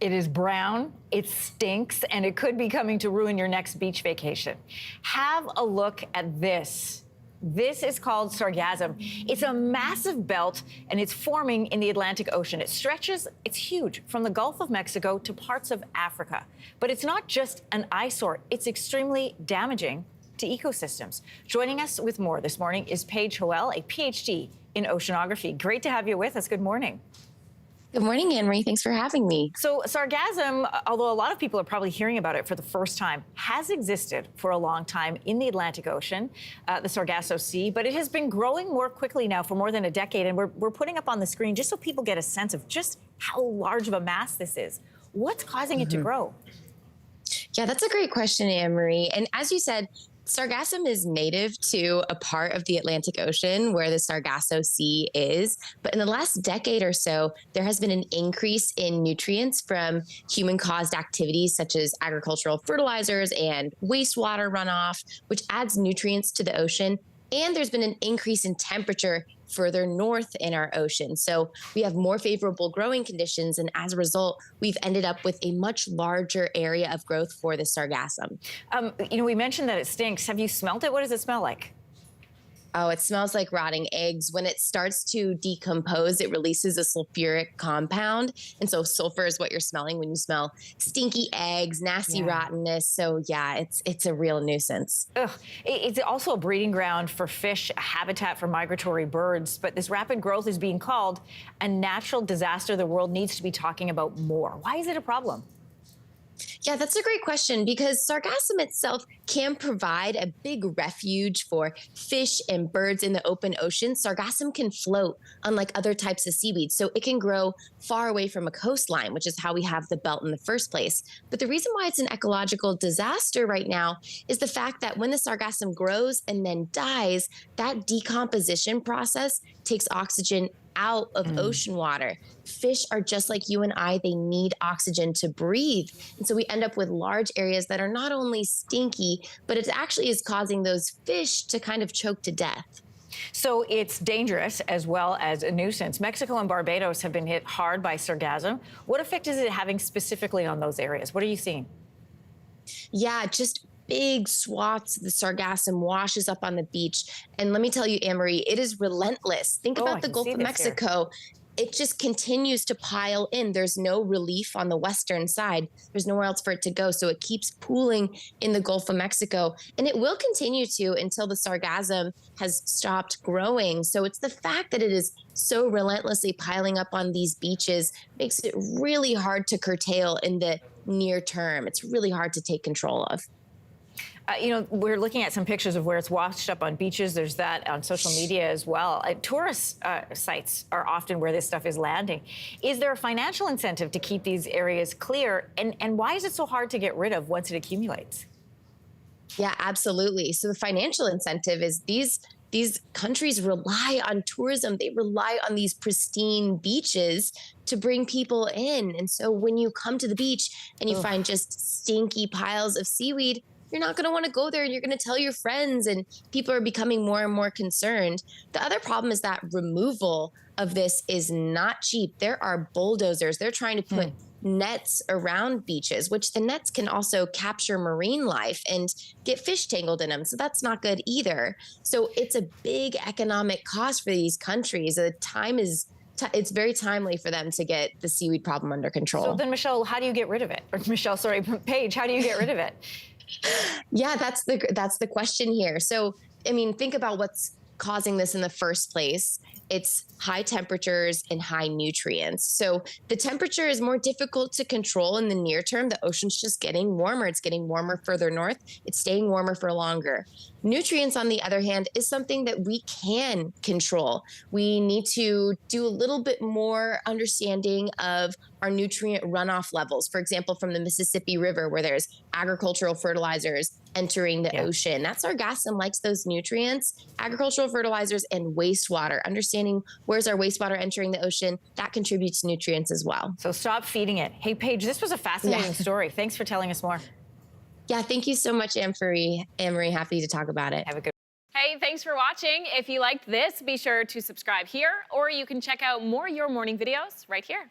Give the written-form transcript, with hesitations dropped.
It is brown, it stinks, and it could be coming to ruin your next beach vacation. Have a look at this. This is called Sargassum. It's a massive belt, and it's forming in the Atlantic Ocean. It stretches, it's huge, from the Gulf of Mexico to parts of Africa. But it's not just an eyesore. It's extremely damaging to ecosystems. Joining us with more this morning is Paige Hoel, a PhD in oceanography. Great to have you with us. Good morning. Good morning, Anne-Marie. Thanks for having me. So Sargassum, although a lot of people are probably hearing about it for the first time, has existed for a long time in the Atlantic Ocean, the Sargasso Sea, but it has been growing more quickly now for more than a decade, and we're putting up on the screen just so people get a sense of just how large of a mass this is. What's causing it to grow? Yeah, that's a great question, Anne-Marie. And as you said, Sargassum is native to a part of the Atlantic Ocean where the Sargasso Sea is. But in the last decade or so, there has been an increase in nutrients from human-caused activities such as agricultural fertilizers and wastewater runoff, which adds nutrients to the ocean. And there's been an increase in temperature further north in our ocean. So we have more favorable growing conditions. And as a result, we've ended up with a much larger area of growth for the Sargassum. We mentioned that it stinks. Have you smelled it? What does it smell like? Oh, it smells like rotting eggs. When it starts to decompose, it releases a sulfuric compound. And so sulfur is what you're smelling when you smell stinky eggs, nasty rottenness. So yeah, it's a real nuisance. Ugh. It's also a breeding ground for fish, a habitat for migratory birds. But this rapid growth is being called a natural disaster the world needs to be talking about more. Why is it a problem? Yeah, that's a great question because Sargassum itself can provide a big refuge for fish and birds in the open ocean. Sargassum can float, unlike other types of seaweed, so it can grow far away from a coastline, which is how we have the belt in the first place. But the reason why it's an ecological disaster right now is the fact that when the Sargassum grows and then dies, that decomposition process takes oxygen out of ocean water. Fish are just like you and I. They need oxygen to breathe. And so we end up with large areas that are not only stinky, but it actually is causing those fish to kind of choke to death. So it's dangerous as well as a nuisance. Mexico and Barbados have been hit hard by Sargassum. What effect is it having specifically on those areas? What are you seeing? Yeah, just big swaths of the Sargassum washes up on the beach. And let me tell you, Anne-Marie, it is relentless. Think about the Gulf of Mexico. It just continues to pile in. There's no relief on the western side. There's nowhere else for it to go. So it keeps pooling in the Gulf of Mexico. And it will continue to until the Sargassum has stopped growing. So it's the fact that it is so relentlessly piling up on these beaches makes it really hard to curtail in the near term. It's really hard to take control of. We're looking at some pictures of where it's washed up on beaches. There's that on social media as well. Tourist sites are often where this stuff is landing. Is there a financial incentive to keep these areas clear? And why is it so hard to get rid of once it accumulates? Yeah, absolutely. So the financial incentive is these countries rely on tourism. They rely on these pristine beaches to bring people in. And so when you come to the beach and you find just stinky piles of seaweed, you're not going to want to go there, and you're going to tell your friends, and people are becoming more and more concerned. The other problem is that removal of this is not cheap. There are bulldozers. They're trying to put nets around beaches, which the nets can also capture marine life and get fish tangled in them. So that's not good either. So it's a big economic cost for these countries. It's very timely for them to get the seaweed problem under control. So then, Michelle, how do you get rid of it? Or Paige, how do you get rid of it? Yeah, that's the question here. So, I mean, think about what's causing this in the first place. It's high temperatures and high nutrients. So the temperature is more difficult to control in the near term. The ocean's just getting warmer. It's getting warmer further north. It's staying warmer for longer. Nutrients, on the other hand, is something that we can control. We need to do a little bit more understanding of our nutrient runoff levels. For example, from the Mississippi River, where there's agricultural fertilizers entering the ocean. That Sargassum likes those nutrients, agricultural fertilizers and wastewater. Understanding where's our wastewater entering the ocean, that contributes to nutrients as well. So stop feeding it. Hey, Paige, this was a fascinating story. Thanks for telling us more. Yeah, thank you so much, Anne-Marie. Happy to talk about it. Have a good Hey, thanks for watching. If you liked this, be sure to subscribe here, or you can check out more Your Morning videos right here.